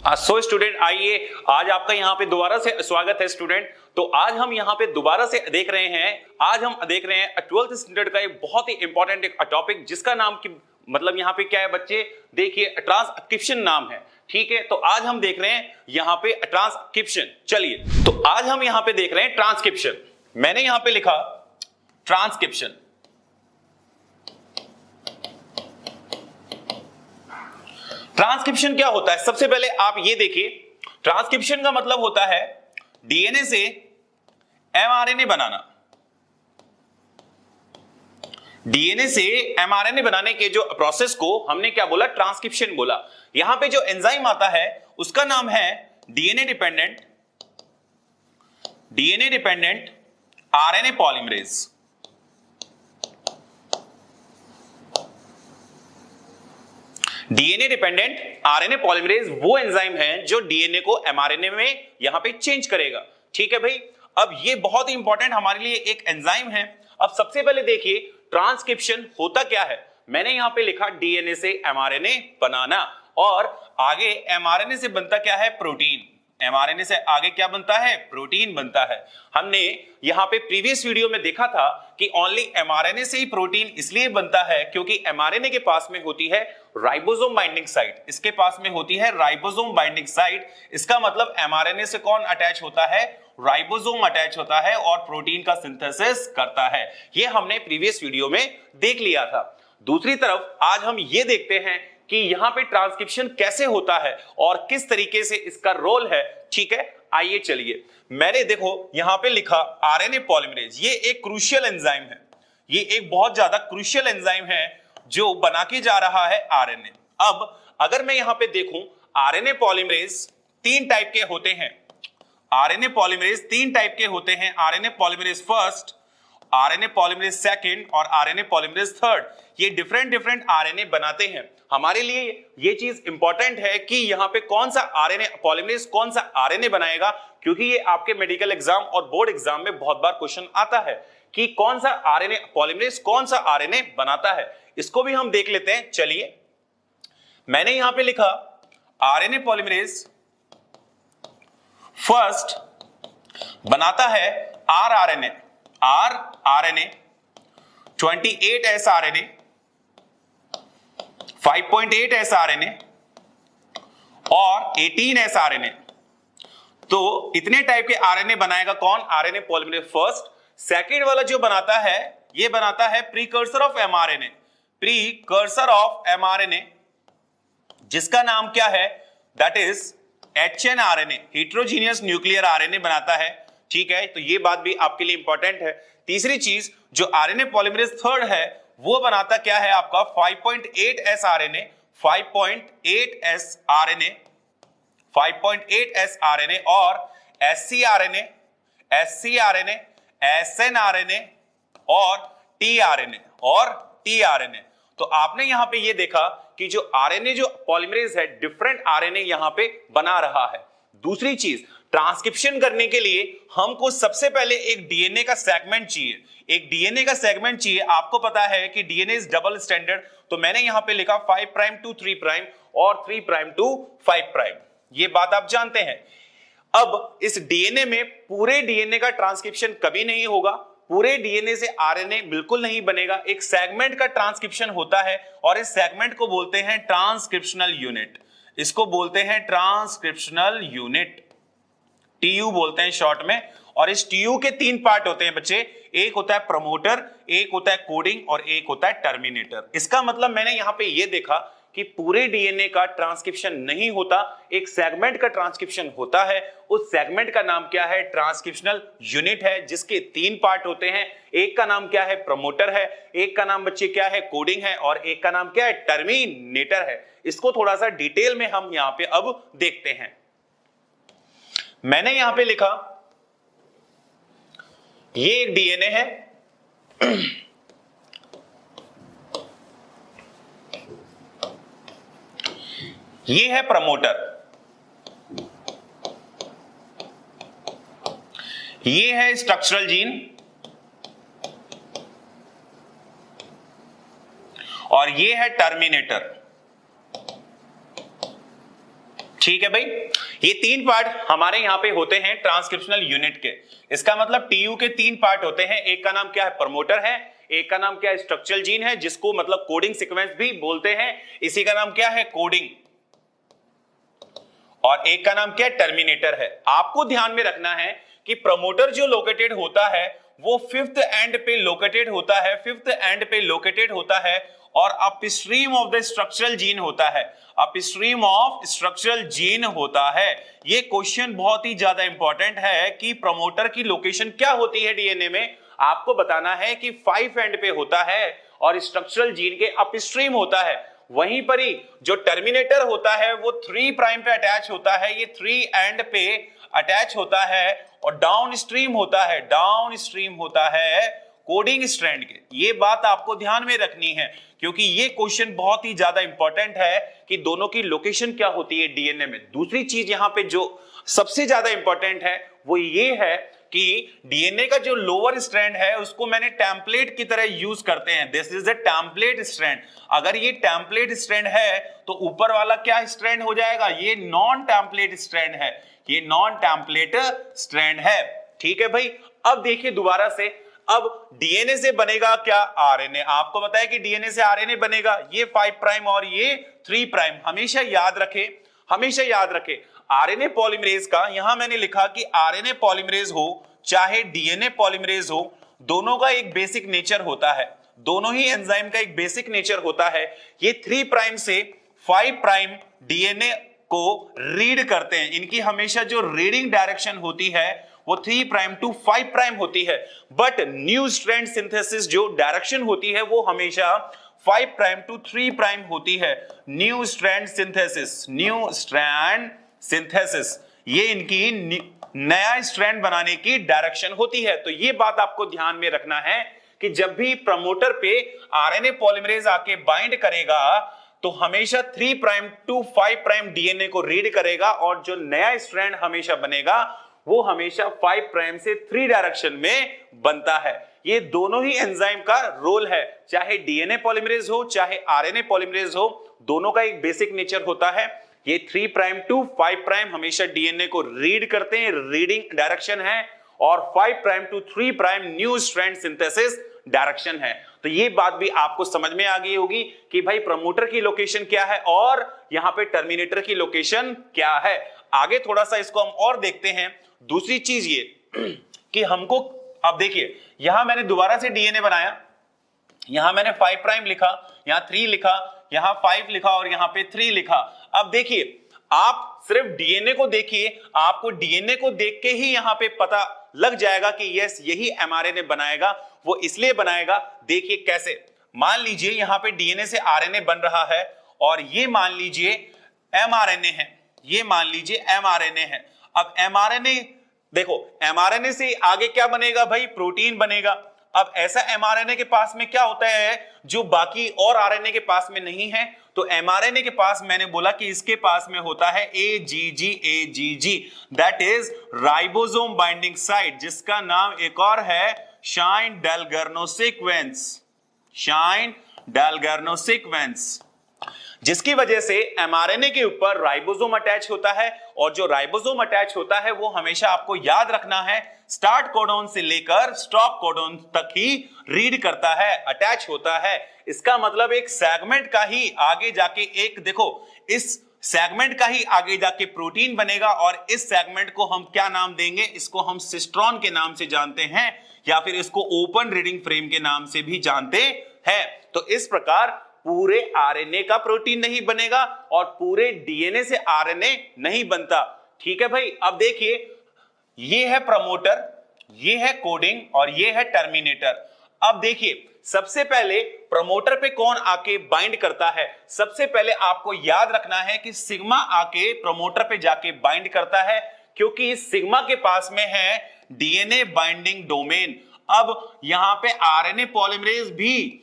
So student आइए, आज आपका यहाँ पे दोबारा से स्वागत है स्टूडेंट। तो आज हम यहाँ पे दोबारा से देख रहे हैं, आज हम देख रहे हैं 12th स्टैंडर्ड का एक बहुत ही इंपॉर्टेंट एक टॉपिक जिसका नाम की मतलब यहाँ पे क्या है बच्चे, देखिए ट्रांसक्रिप्शन नाम है। ठीक है, तो आज हम देख रहे हैं यहाँ पे ट्रांसक्रिप्शन। चलिए, तो आज हम यहाँ पे देख रहे हैं ट्रांसक्रिप्शन। मैंने यहाँ पे लिखा ट्रांसक्रिप्शन। ट्रांसक्रिप्शन क्या होता है, सबसे पहले आप ये देखिए, ट्रांसक्रिप्शन का मतलब होता है डीएनए से एमआरएनए बनाना। डीएनए से एमआरएनए बनाने के जो प्रोसेस को हमने क्या बोला, ट्रांसक्रिप्शन बोला। यहां पे जो एंजाइम आता है उसका नाम है DNA dependent RNA polymerase. DNA dependent RNA polymerase वो एंजाइम है जो डीएनए को एमआरएनए में यहां पे चेंज करेगा। ठीक है भाई, अब ये बहुत ही इंपॉर्टेंट हमारे लिए एक एंजाइम है। अब सबसे पहले देखिए ट्रांसक्रिप्शन होता क्या है। मैंने यहां पे लिखा डीएनए से एमआरएनए बनाना, और आगे एमआरएनए से बनता क्या है, प्रोटीन। एमआरएनए से आगे क्या बनता है, प्रोटीन बनता है। हमने यहां पे प्रीवियस वीडियो में देखा था कि ओनली एमआरएनए से ही प्रोटीन इसलिए बनता है क्योंकि एमआरएनए के पास में होती है राइबोसोम बाइंडिंग साइट। इसके पास में होती है राइबोसोम बाइंडिंग साइट। इसका मतलब एमआरएनए से कौन अटैच होता है, राइबोसोम अटैच होता है और प्रोटीन का सिंथेसिस करता है। ये हमने प्रीवियस वीडियो में देख लिया था। दूसरी तरफ आज हम ये देखते हैं कि यहां पे ट्रांसक्रिप्शन कैसे होता है और किस तरीके से इसका रोल है। ठीक है, आइए चलिए, मैंने देखो यहां पे लिखा आरएनए पॉलीमरेज। ये एक क्रूशियल एंजाइम है, ये एक बहुत ज्यादा क्रूशियल एंजाइम है जो बना के जा रहा है आरएनए। अब अगर मैं यहां पे देखूं, आरएनए पॉलीमरेज तीन टाइप के होते हैं। आरएनए पॉलीमरेज तीन टाइप के होते हैं, RNA polymerase first, RNA polymerase second और आरएनए पॉलीमरेज थर्ड। ये डिफरेंट आरएनए बनाते हैं। हमारे लिए ये चीज इंपॉर्टेंट है कि यहाँ पे कौन सा आरएनए पॉलीमरेज कौन सा आरएनए बनाएगा, क्योंकि ये आपके मेडिकल एग्जाम और बोर्ड एग्जाम में बहुत बार क्वेश्चन आता है कि कौन सा आरएनए पॉलीमरेज कौन सा आरएनए बनाता है। इसको भी हम देख लेते हैं। चलिए, मैंने यहां पे लिखा आरएनए पॉलीमरेज फर्स्ट बनाता है rRNA 28S RNA, 5.8S RNA और 18S आरएनए। तो इतने टाइप के आरएनए बनाएगा कौन, आरएनए पॉलीमरेज फर्स्ट। सेकंड वाला जो बनाता है, ये बनाता है precursor of mRNA, precursor of mRNA, जिसका नाम क्या है, that is HNRNA, heterogeneous nuclear RNA बनाता है। ठीक है, तो ये बात भी आपके लिए इंपॉर्टेंट है। तीसरी चीज, जो आरएनए पॉलीमरेज थर्ड है वो बनाता क्या है आपका 5.8S RNA, 5.8S RNA, 5.8S RNA और ScRNA, ScRNA, SnRNA और tRNA। तो आपने यहां पे ये देखा कि जो आरएनए जो पॉलीमरेज है डिफरेंट आरएनए यहां पे बना रहा है। दूसरी चीज, ट्रांसक्रिप्शन करने के लिए हमको सबसे पहले एक डीएनए का सेगमेंट चाहिए। एक डीएनए का सेगमेंट चाहिए। आपको पता है कि डीएनए इज डबल स्टैंडर्ड, तो मैंने यहां पे लिखा 5 प्राइम टू 3 प्राइम और 3 प्राइम टू 5 प्राइम। ये बात आप जानते हैं। अब इस डीएनए में पूरे डीएनए का ट्रांसक्रिप्शन कभी नहीं होगा, पूरे डीएनए से आरएनए बिल्कुल नहीं बनेगा। एक सेगमेंट का ट्रांसक्रिप्शन होता है और इस सेगमेंट को बोलते हैं ट्रांसक्रिप्शनल यूनिट। इसको बोलते हैं ट्रांसक्रिप्शनल यूनिट, टीयू बोलते हैं शॉर्ट में। और इस टीयू के तीन पार्ट होते हैं बच्चे, एक होता है प्रमोटर, एक होता है कोडिंग और एक होता है टर्मिनेटर। इसका मतलब मैंने यहां पे ये देखा कि पूरे डीएनए का ट्रांसक्रिप्शन नहीं होता, एक सेगमेंट का ट्रांसक्रिप्शन होता है। उस सेगमेंट का नाम क्या है, ट्रांसक्रिप्शनल यूनिट है, जिसके तीन पार्ट होते हैं। एक का नाम क्या है, प्रमोटर है, एक का नाम बच्चे क्या है, कोडिंग है, और एक का नाम क्या है, टर्मिनेटर है। इसको थोड़ा सा डिटेल में हम यहां पे अब देखते हैं। मैंने यहां पे लिखा ये एक डीएनए है, ये है प्रमोटर, ये है स्ट्रक्चरल जीन और ये है टर्मिनेटर। ठीक है भाई, ये 3 पार्ट हमारे यहाँ पे होते हैं ट्रांसक्रिप्शनल यूनिट के। इसका मतलब टीयू के 3 पार्ट होते हैं। एक का नाम क्या है, प्रमोटर है। एक का नाम क्या है, स्ट्रक्चरल जीन है, जिसको मतलब कोडिंग सीक्वेंस भी बोलते हैं। इसी का नाम क्या है, कोडिंग। और एक का नाम क्या है, टर्मिनेटर है। आपको ध्यान में रखना है कि प्रमोटर जो लोकेटेड होता है वो 5th एंड पे लोकेटेड होता है, 5th एंड पे लोकेटेड होता है, और upstream of the structural gene होता है, अपस्ट्रीम ऑफ स्ट्रक्चरल जीन होता है। ये क्वेश्चन बहुत ही ज्यादा इंपॉर्टेंट है कि प्रमोटर की लोकेशन क्या होती है डीएनए में। आपको बताना है कि 5 एंड पे होता है और स्ट्रक्चरल जीन के अपस्ट्रीम होता है। वहीं पर ही जो टर्मिनेटर होता है वो 3 प्राइम पे अटैच होता है, ये 3 एंड पे अटैच होता है, और डाउन स्ट्रीम होता है, डाउन स्ट्रीम होता है कोडिंग स्ट्रैंड के। ये बात आपको ध्यान में रखनी है क्योंकि ये क्वेश्चन बहुत ही ज्यादा इंपॉर्टेंट है कि दोनों की लोकेशन क्या होती है डीएनए में। दूसरी चीज यहां पे जो सबसे ज्यादा इंपॉर्टेंट है वो ये है कि डीएनए का जो लोअर स्ट्रैंड है उसको मैंने टेम्पलेट की तरह यूज करते हैं। This is the template strand. अगर ये टेम्पलेट स्ट्रैंड है तो ऊपर वाला क्या स्ट्रैंड हो जाएगा, ये नॉन टेम्पलेट स्ट्रैंड है, ये नॉन टेम्पलेट स्ट्रैंड है। ठीक है भाई, अब देखिए दोबारा से, अब डीएनए से बनेगा क्या, आरएनए। आपको बताया कि डीएनए से आरएनए बनेगा, ये 5 प्राइम और ये 3 प्राइम। हमेशा याद रखे, हमेशा याद रखे आरएनए पॉलीमरेज का, यहां मैंने लिखा कि आरएनए पॉलीमरेज हो चाहे डीएनए पॉलीमरेज हो, दोनों का एक बेसिक नेचर होता है, दोनों ही एंजाइम का एक बेसिक नेचर होता है। ये 3 प्राइम से 5 प्राइम डीएनए को रीड करते हैं। इनकी हमेशा जो रीडिंग डायरेक्शन होती है वो 3 प्राइम टू 5 प्राइम होती है, बट न्यू स्ट्रैंड सिंथेसिस जो डायरेक्शन होती है वो हमेशा 5 प्राइम टू 3 प्राइम होती है। New strand synthesis, new strand synthesis, ये इनकी नया स्ट्रैंड बनाने की डायरेक्शन होती है। तो ये बात आपको ध्यान में रखना है कि जब भी प्रमोटर पे आरएनए पॉलीमरेज आके बाइंड करेगा तो हमेशा 3 प्राइम टू 5 प्राइम डीएनए को रीड करेगा, और जो नया स्ट्रैंड हमेशा बनेगा वो हमेशा 5 प्राइम से 3 डायरेक्शन में बनता है। ये दोनों ही एंजाइम का रोल है, चाहे डीएनए पॉलीमरेज हो चाहे आरएनए पॉलीमरेज हो, दोनों का एक बेसिक नेचर होता है। ये 3 प्राइम टू 5 प्राइम हमेशा डीएनए को रीड करते हैं, रीडिंग डायरेक्शन है, और 5 prime to 3 prime new strand synthesis direction है। तो ये बात भी आपको समझ में आ गई होगी कि भाई प्रमोटर की लोकेशन क्या है और यहां पे टर्मिनेटर की लोकेशन क्या है। आगे थोड़ा सा इसको हम और देखते हैं। दूसरी चीज ये कि हमको, अब देखिए यहां मैंने दोबारा से डीएनए बनाया, यहां मैंने 5 प्राइम लिखा, यहां 3 लिखा, यहां 5 लिखा और यहां पे 3 लिखा। अब देखिए आप सिर्फ डीएनए को देखिए, आपको डीएनए को देख के ही यहां पे पता लग जाएगा कि यस यही एमआरएनए बनाएगा। वो इसलिए बनाएगा, देखिए कैसे। मान लीजिए यहां पे डीएनए से आरएनए बन रहा है और ये मान लीजिए एमआरएनए है, ये मान लीजिए एमआरएनए है। अब एमआरएनए देखो, एमआरएनए से आगे क्या बनेगा भाई, प्रोटीन बनेगा। अब ऐसा एमआरएनए के पास में क्या होता है जो बाकी और आरएनए के पास में नहीं है, तो एमआरएनए के पास मैंने बोला कि इसके पास में होता है AGG, that is ribosome binding site, जिसका नाम एक और है शाइन-डेलगर्नो सीक्वेंस, शाइन-डेलगर्नो सीक्वेंस, जिसकी वजह से एमआरएनए के ऊपर राइबोसोम अटैच होता है। और जो राइबोसोम अटैच होता है वो हमेशा आपको याद रखना है स्टार्ट कोडॉन से लेकर स्टॉप कोडॉन तक ही रीड करता है, अटैच होता है। इसका मतलब एक सेगमेंट का ही आगे जाके एक, देखो इस सेगमेंट का ही आगे जाके प्रोटीन बनेगा, और इस सेगमेंट को हम क्या नाम देंगे, इसको हम सिस्ट्रॉन के नाम से जानते हैं, या फिर इसको ओपन रीडिंग फ्रेम के नाम से भी जानते हैं। तो इस प्रकार पूरे आरएनए का प्रोटीन नहीं बनेगा और पूरे डीएनए से आरएनए नहीं बनता। ठीक है भाई, अब देखिए ये है प्रमोटर, ये है कोडिंग और ये है टर्मिनेटर। अब देखिए सबसे पहले प्रमोटर पे कौन आके बाइंड करता है, सबसे पहले आपको याद रखना है कि सिग्मा आके प्रमोटर पे जाके बाइंड करता है, क्योंकि सिग्मा के पास में है डीएनए बाइंडिंग डोमेन। अब यहां पे आरएनए पॉलीमरेज भी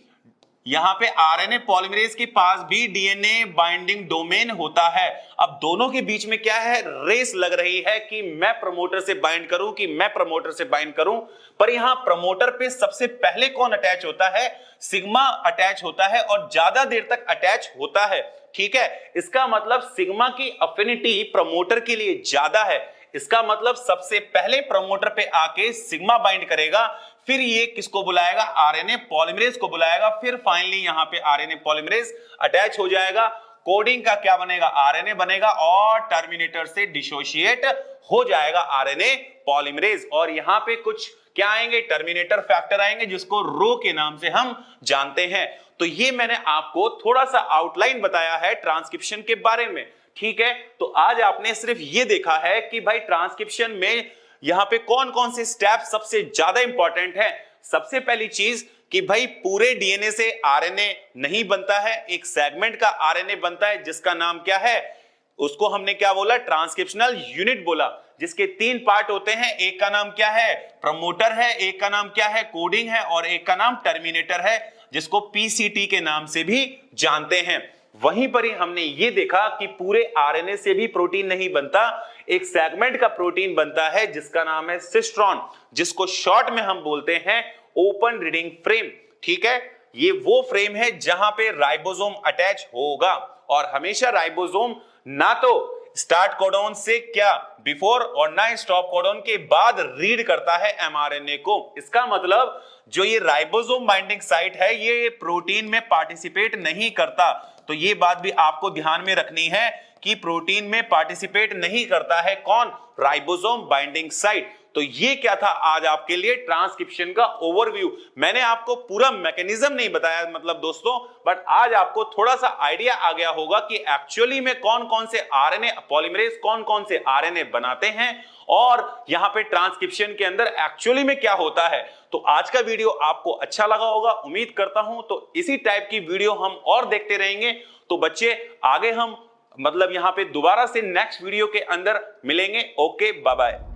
यहां पे आरएनए पॉलीमरेज के पास भी डीएनए बाइंडिंग डोमेन होता है। अब दोनों के बीच में क्या है, रेस लग रही है कि मैं प्रमोटर से बाइंड करूं कि मैं प्रमोटर से बाइंड करूं। पर यहां प्रमोटर पे सबसे पहले कौन अटैच होता है, सिग्मा अटैच होता है और ज्यादा देर तक अटैच होता है। ठीक है, इसका मतलब सिग्मा की अफिनिटी प्रमोटर के लिए ज्यादा है। इसका मतलब सबसे पहले प्रमोटर पे आके सिग्मा बाइंड करेगा, फिर ये किसको बुलाएगा, आरएनए पॉलीमरेज को बुलाएगा, फिर फाइनली यहां पे आरएनए पॉलीमरेज अटैच हो जाएगा। कोडिंग का क्या बनेगा, आरएनए बनेगा और टर्मिनेटर से डिसोशिएट हो जाएगा आरएनए पॉलीमरेज। और यहां पे कुछ क्या आएंगे, टर्मिनेटर फैक्टर आएंगे जिसको रो के नाम से हम जानते हैं। तो ये मैंने आपको थोड़ा सा आउटलाइन बताया है ट्रांसक्रिप्शन के बारे में। ठीक है, तो आज आपने सिर्फ ये देखा है कि भाई ट्रांसक्रिप्शन में यहां पे कौन कौन से स्टेप सबसे ज्यादा इंपॉर्टेंट है। सबसे पहली चीज कि भाई पूरे डीएनए से आरएनए नहीं बनता है, एक सेगमेंट का आरएनए बनता है जिसका नाम क्या है, उसको हमने क्या बोला, ट्रांसक्रिप्शनल यूनिट बोला, जिसके 3 पार्ट होते हैं। एक का नाम क्या है, प्रमोटर है, एक का नाम क्या है, कोडिंग है, और एक का नाम टर्मिनेटर है जिसको पीसीटी के नाम से भी जानते हैं। वहीं पर ही हमने ये देखा कि पूरे आरएनए से भी प्रोटीन नहीं बनता, एक सेगमेंट का प्रोटीन बनता है जिसका नाम है सिस्ट्रॉन, जिसको शॉर्ट में हम बोलते हैं ओपन रीडिंग फ्रेम। ठीक है, ये वो फ्रेम है जहां पे राइबोसोम अटैच होगा, और हमेशा राइबोसोम ना तो स्टार्ट कोडॉन से क्या बिफोर और ना स्टॉप कोडॉन के बाद रीड करता है एमआरएनए को। इसका मतलब जो ये राइबोसोम बाइंडिंग साइट है ये प्रोटीन में पार्टिसिपेट नहीं करता। तो ये बात भी आपको ध्यान में रखनी है कि प्रोटीन में पार्टिसिपेट नहीं करता है कौन, राइबोसोम बाइंडिंग साइट। तो ये क्या था आज आपके लिए ट्रांसक्रिप्शन का ओवरव्यू। मैंने आपको पूरा मैकेनिज्म नहीं बताया मतलब दोस्तों, बट आज आपको थोड़ा सा आइडिया आ गया होगा कि एक्चुअली में कौन कौन से आरएनए पॉलीमरेज कौन कौन से आरएनए बनाते हैं और यहां पे ट्रांसक्रिप्शन के अंदर एक्चुअली में क्या होता है। तो आज का वीडियो आपको अच्छा लगा होगा, उम्मीद करता हूं। तो इसी टाइप की वीडियो हम और देखते रहेंगे। तो बच्चे आगे हम मतलब यहां पे दोबारा से नेक्स्ट वीडियो के अंदर मिलेंगे। Okay, bye bye.